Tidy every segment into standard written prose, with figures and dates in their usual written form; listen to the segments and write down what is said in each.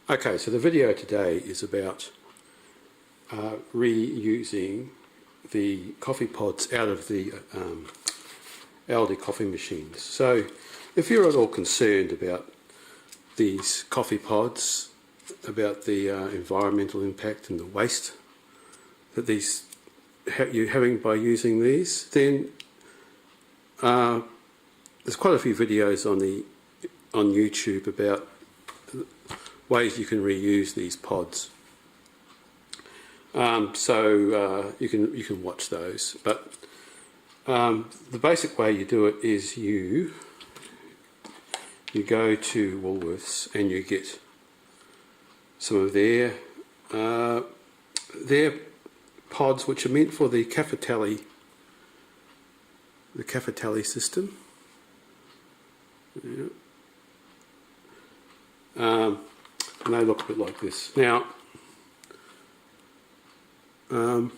Okay, so the video today is about reusing the coffee pods out of the Aldi coffee machines. So if you're at all concerned about these coffee pods, about the environmental impact and the waste that you're having by using these, then there's quite a few videos on YouTube about ways you can reuse these pods. So you can watch those. But the basic way you do it is you go to Woolworths and you get some of their pods, which are meant for the cafetelli system. Yeah. And they look a bit like this. Now, to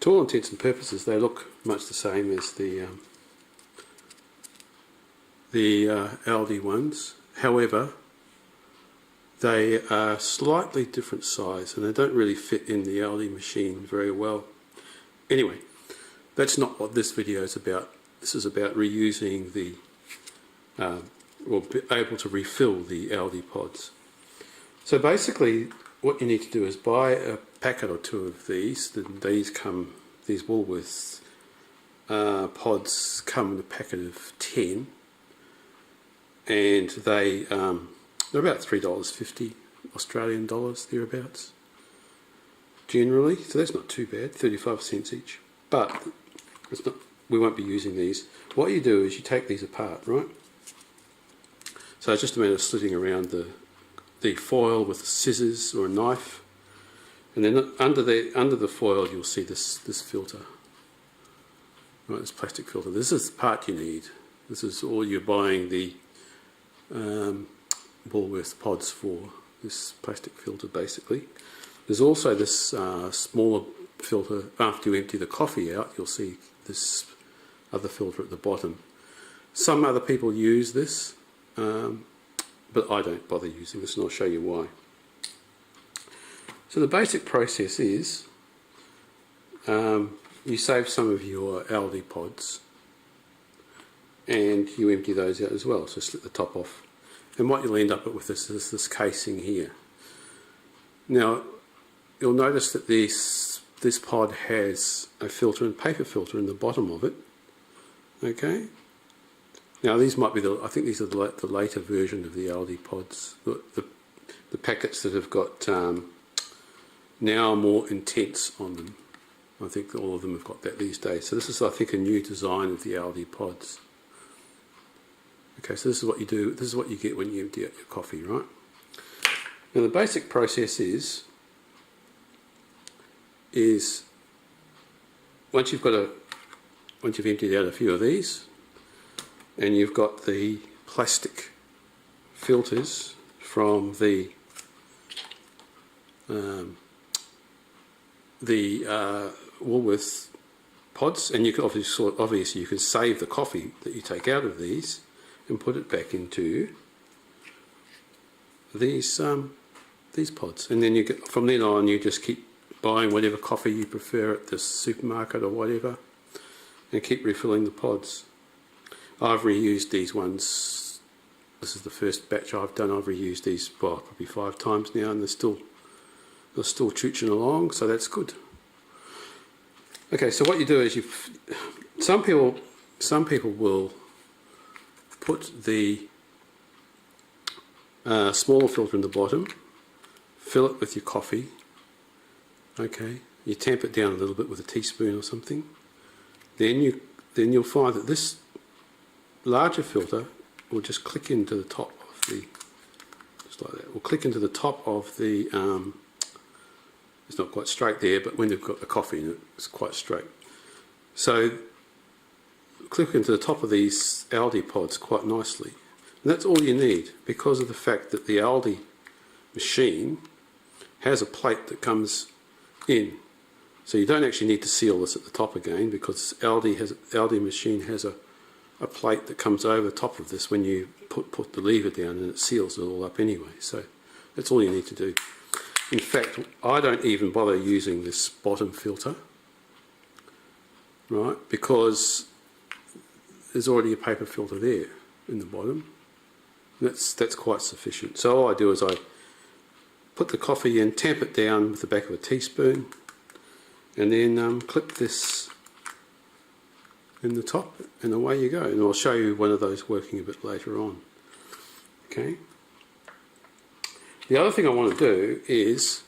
all intents and purposes, they look much the same as the Aldi ones. However, they are slightly different size and they don't really fit in the Aldi machine very well. Anyway, that's not what this video is about. This is about reusing the or be able to refill the Aldi pods. So basically what you need to do is buy a packet or two of these. These Woolworths pods come in a packet of 10, and they're about $3.50 Australian dollars, thereabouts, generally. So that's not too bad, 35 cents each. But we won't be using these. What you do is you take these apart, right? So it's just a matter of slitting around the foil with scissors or a knife, and then under the foil you'll see this filter, right? This plastic filter. This is the part you need. This is all you're buying the Woolworths pods for. This plastic filter, basically. There's also this smaller filter. After you empty the coffee out, you'll see this other filter at the bottom. Some other people use this. But I don't bother using this, and I'll show you why. So the basic process is you save some of your Aldi pods and you empty those out as well, so slit the top off. And what you'll end up with is this casing here. Now you'll notice that this pod has a filter and paper filter in the bottom of it. Okay. Now these might be I think these are the later version of the Aldi pods, the packets that have got now more intense on them. I think all of them have got that these days. So this is, I think, a new design of the Aldi pods. Okay, so this is what you do. This is what you get when you empty out your coffee, right? Now the basic process is once you've emptied out a few of these, and you've got the plastic filters from the Woolworths pods, and you can obviously you can save the coffee that you take out of these and put it back into these pods, and then from then on you just keep buying whatever coffee you prefer at the supermarket or whatever, and keep refilling the pods. I've reused these ones. This is the first batch I've done. I've reused these, well, probably 5 times now, and they're still chooching along, so that's good. Okay, so what you do is some people will put the smaller filter in the bottom, fill it with your coffee. Okay, you tamp it down a little bit with a teaspoon or something. Then you'll find that this larger filter will just click into the top of just like that. Will click into the top of the. It's not quite straight there, but when they've got the coffee in it, it's quite straight. So click into the top of these Aldi pods quite nicely, and that's all you need, because of the fact that the Aldi machine has a plate that comes in. So you don't actually need to seal this at the top again, because Aldi machine has a a plate that comes over the top of this when you put the lever down, and it seals it all up anyway. So that's all you need to do. In fact, I don't even bother using this bottom filter, right, because there's already a paper filter there in the bottom. That's quite sufficient. So all I do is I put the coffee in, tamp it down with the back of a teaspoon, and then clip this in the top, and away you go. And I'll show you one of those working a bit later on. Okay. The other thing I want to do is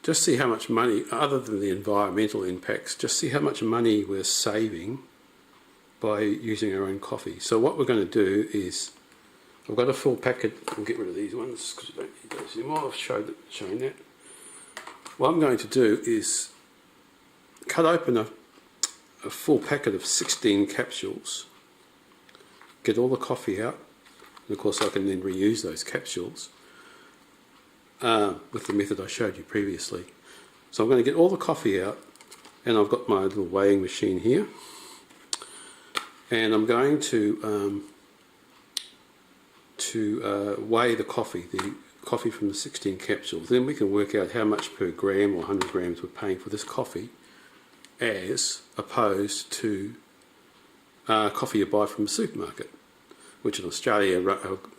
just see how much money, other than the environmental impacts, just see how much money we're saving by using our own coffee. So what we're going to do is, I've got a full packet. I'll get rid of these ones because we don't need those anymore. I've shown that. What I'm going to do is cut open a full packet of 16 capsules, get all the coffee out, and of course I can then reuse those capsules with the method I showed you previously. So I'm going to get all the coffee out, and I've got my little weighing machine here, and I'm going to weigh the coffee from the 16 capsules. Then we can work out how much per gram or 100 grams we're paying for this coffee, as opposed to coffee you buy from the supermarket, which in Australia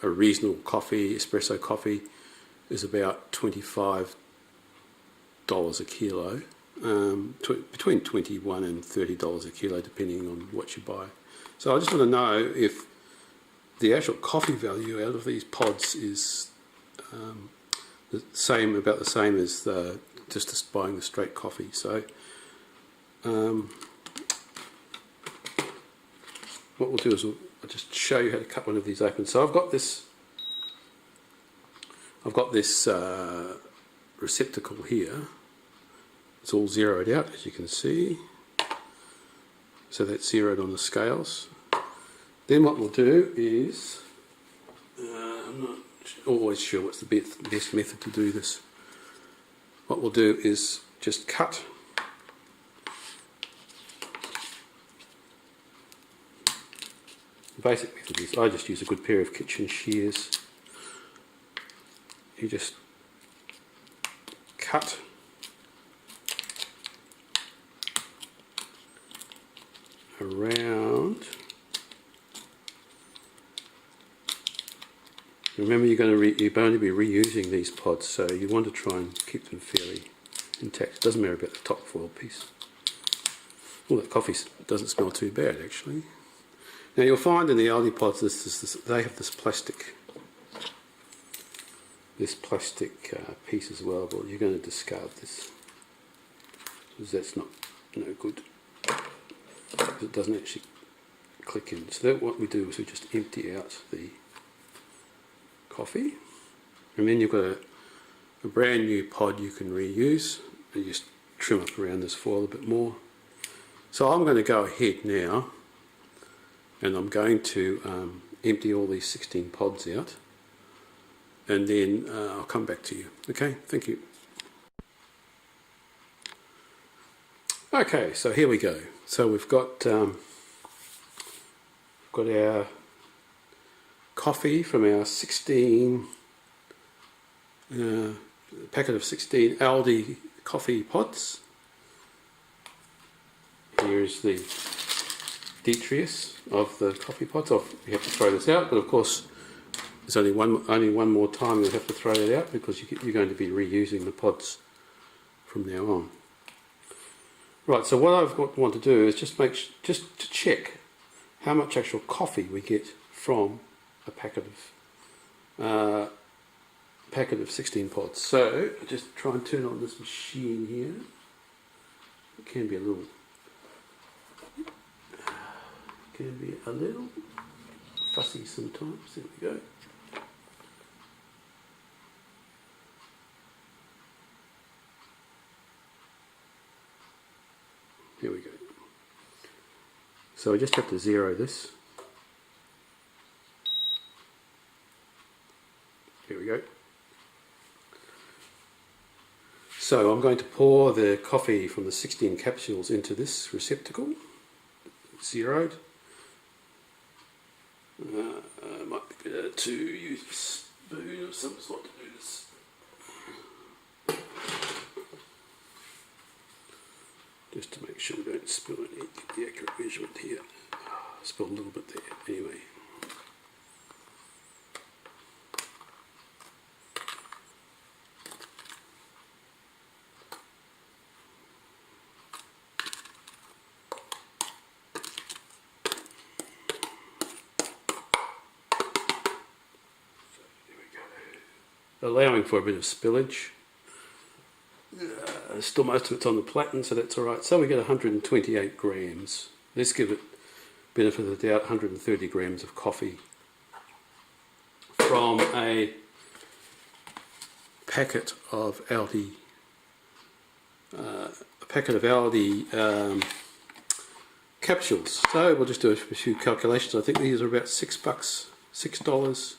a reasonable coffee, espresso coffee, is about $25 a kilo, between $21 and $30 a kilo depending on what you buy. So I just want to know if the actual coffee value out of these pods is about the same as just buying the straight coffee. So what we'll do is I'll just show you how to cut one of these open. So I've got this receptacle here. It's all zeroed out, as you can see. So that's zeroed on the scales. Then what we'll do is, I'm not always sure what's the best method to do this. What we'll do is just cut the basic method is I just use a good pair of kitchen shears. You just cut around. Remember, you're going to be reusing these pods, so you want to try and keep them fairly intact. It doesn't matter about the top foil piece. Well, that coffee doesn't smell too bad, actually. Now you'll find in the Aldi pods they have this plastic piece as well. Well, you're going to discard this because that's no good. It doesn't actually click in. So what we do is we just empty out the coffee, and then you've got a brand new pod you can reuse. You just trim up around this foil a bit more. So I'm going to go ahead now, and I'm going to empty all these 16 pods out, and then I'll come back to you. Okay, thank you. Okay, so here we go. So we've got our coffee from our 16 packet of 16 Aldi coffee pods. Here's the detritus of the coffee pods. We have to throw this out, but of course there's only one more time you'll have to throw it out because you're going to be reusing the pods from now on. Right, so what I want to do is just to check how much actual coffee we get from a packet of 16 pods. So I just try and turn on this machine here. It can be a little fussy sometimes. There we go. Here we go. So I just have to zero this. Here we go. So I'm going to pour the coffee from the 16 capsules into this receptacle. zeroed. Might be better to use a spoon of some sort to do this. Just to make sure we don't spill any, get the accurate measurement here. Spill a little bit there, anyway. Allowing for a bit of spillage. Still most of it's on the platen, so that's alright. So we get 128 grams. Let's give it benefit of the doubt, 130 grams of coffee from a packet of Aldi capsules. So we'll just do a few calculations. I think these are about $6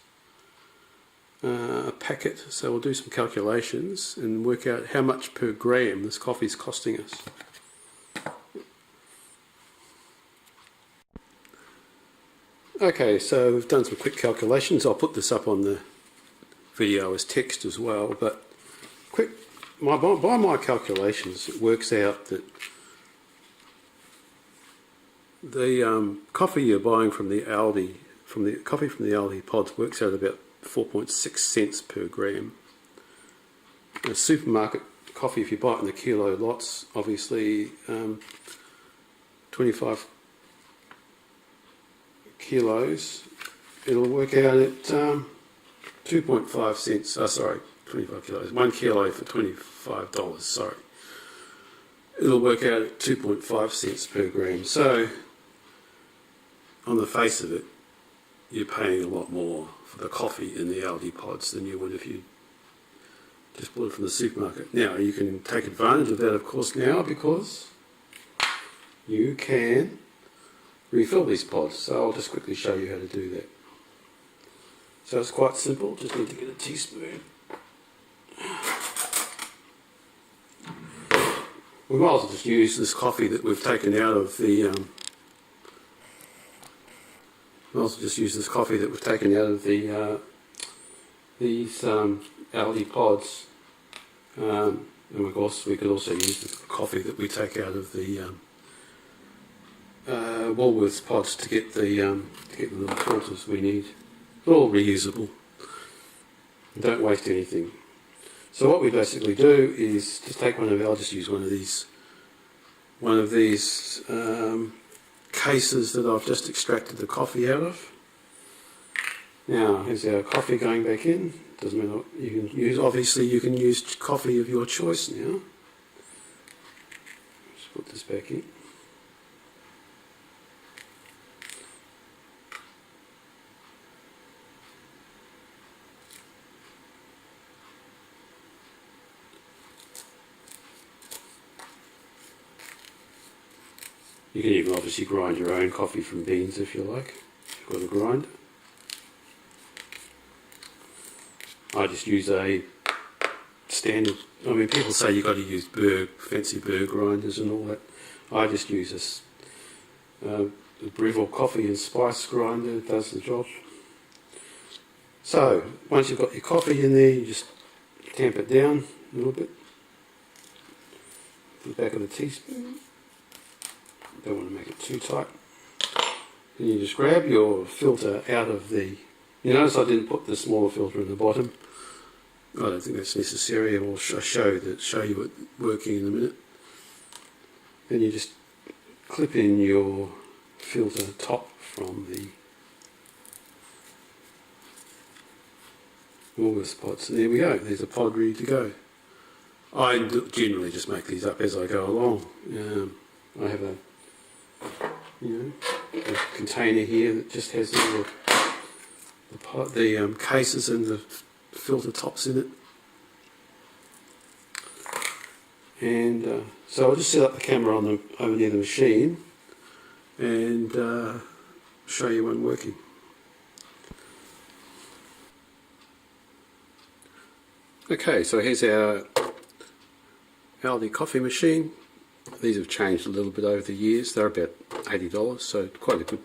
a packet, so we'll do some calculations and work out how much per gram this coffee is costing us. Okay, so we've done some quick calculations. I'll put this up on the video as text as well, but by my calculations, it works out that the coffee you're buying from the Aldi, coffee from the Aldi pods, works out about 4.6 cents per gram. A supermarket coffee, if you buy it in the kilo lots, obviously 25 kilos, it'll work out at 2.5 cents. Sorry, 25 kilos. 1 kilo for $25. Sorry, it'll work out at 2.5 cents per gram. So, on the face of it, you're paying a lot more for the coffee in the Aldi pods than you would if you just bought it from the supermarket. Now, you can take advantage of that, of course, now, because you can refill these pods. So I'll just quickly show you how to do that. So it's quite simple. Just need to get a teaspoon. We might as well just use this coffee that we've taken out of the these Aldi pods, and of course we could also use the coffee that we take out of the Woolworths pods to get the little filters we need. It's all reusable. Don't waste anything. So what we basically do is just take I'll just use one of these cases that I've just extracted the coffee out of. Now here's our coffee going back in. Doesn't matter what you can use. Obviously you can use coffee of your choice now. Just put this back in. You can even obviously grind your own coffee from beans if you like, if you've got a grinder. I just use a standard, people say you've got to use fancy Berg grinders and all that. I just use a Breville coffee and spice grinder, it does the job. So, once you've got your coffee in there, you just tamp it down a little bit. To the back of the teaspoon. Don't want to make it too tight. Then you just grab your filter out of the... You notice I didn't put the smaller filter in the bottom. I don't think that's necessary. I'll show you it working in a minute. Then you just clip in your filter top from the Woolworths pods. And there we go. There's a pod ready to go. I generally just make these up as I go along. I have a container here that just has all the cases and the filter tops in it. And so I'll just set up the camera over near the machine and show you one working. Okay, so here's our Aldi coffee machine. These have changed a little bit over the years. They're about $80, so quite a good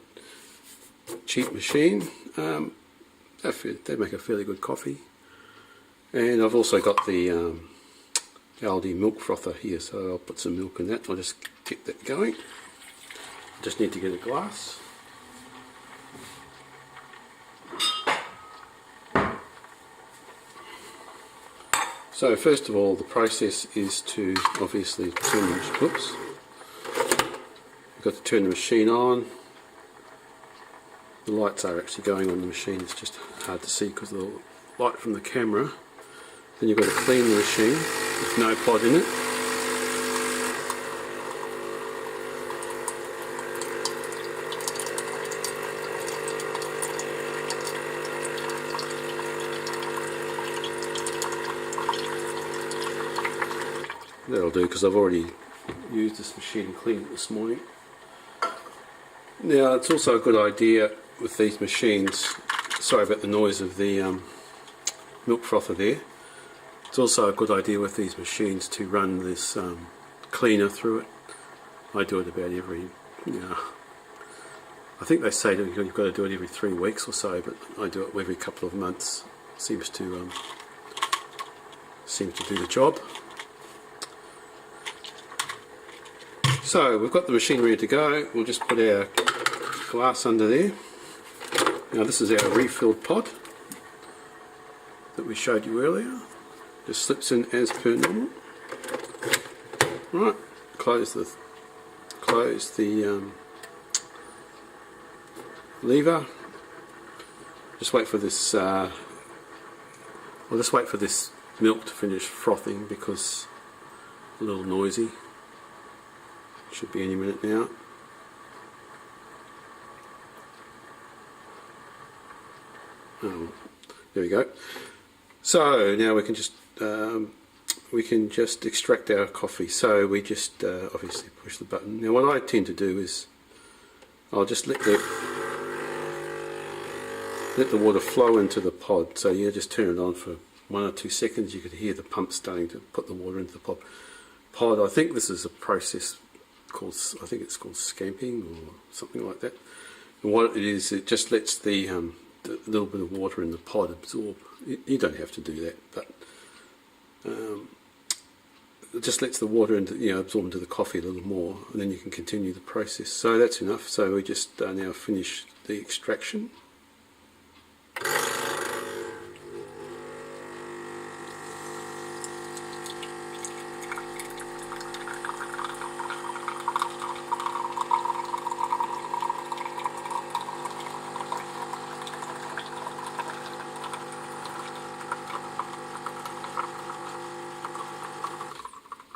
cheap machine. They make a fairly good coffee. And I've also got the Aldi milk frother here, so I'll put some milk in that. I'll just get that going. I just need to get a glass. So first of all, the process is to obviously turn the whoops. You've got to turn the machine on. The lights are actually going on the machine, it's just hard to see because of the light from the camera. Then you've got to clean the machine with no pod in it. That'll do because I've already used this machine and cleaned it this morning. Now it's also a good idea with these machines, sorry about the noise of the milk frother there, it's also a good idea with these machines to run this cleaner through it. I do it about every, I think they say that you've got to do it every 3 weeks or so, but I do it every couple of months. Seems to do the job. So we've got the machine ready to go. We'll just put our glass under there. Now this is our refilled pod that we showed you earlier. Just slips in as per normal. Right, close the lever. Just wait for this. I'll just wait for this milk to finish frothing because it's a little noisy. Should be any minute now. Oh, there we go. So now we can just extract our coffee. So we just obviously push the button. Now what I tend to do is I'll just let the water flow into the pod. So you just turn it on for 1 or 2 seconds. You could hear the pump starting to put the water into the pod. I think this is a process called, I think it's called scamping or something like that. And what it is, it just lets the little bit of water in the pod absorb. You don't have to do that, but it just lets the water absorb into the coffee a little more, and then you can continue the process. So that's enough. So we just now finish the extraction.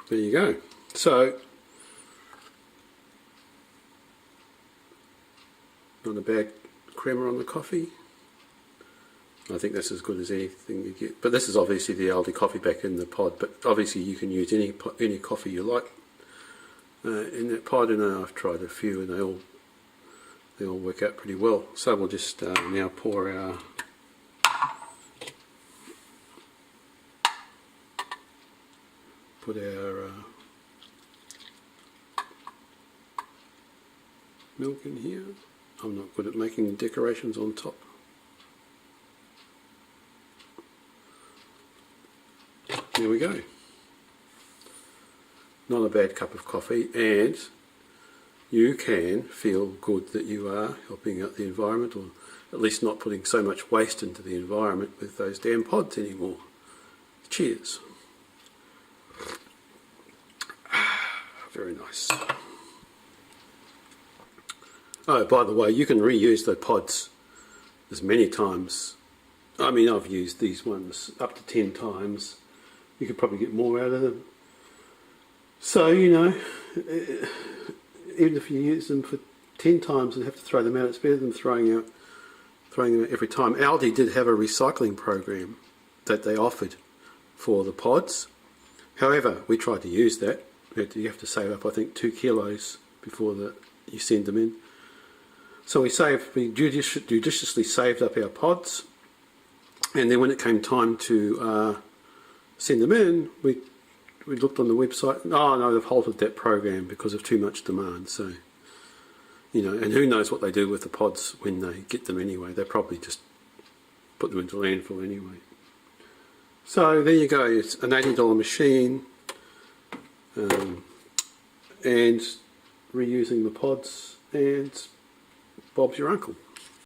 There you go. So, not a bad creamer on the coffee. I think that's as good as anything you get. But this is obviously the Aldi coffee back in the pod. But obviously you can use any coffee you like in that pod. And I've tried a few, and they all work out pretty well. So we'll just now pour our milk in here. I'm not good at making decorations on top. There we go. Not a bad cup of coffee, and you can feel good that you are helping out the environment, or at least not putting so much waste into the environment with those damn pods anymore. Cheers. Very nice. Oh, by the way, you can reuse the pods as many times. I mean, I've used these ones up to 10 times. You could probably get more out of them. So, even if you use them for 10 times and have to throw them out, it's better than throwing them out every time. Aldi did have a recycling program that they offered for the pods. However, we tried to use that. You have to save up, I think, 2 kilos before you send them in. So we judiciously saved up our pods, and then when it came time to send them in, we looked on the website. Oh no, they've halted that program because of too much demand. So You know, and who knows what they do with the pods when they get them anyway. They probably just put them into landfill anyway. So there you go. It's an $80 machine, and reusing the pods, and Bob's your uncle.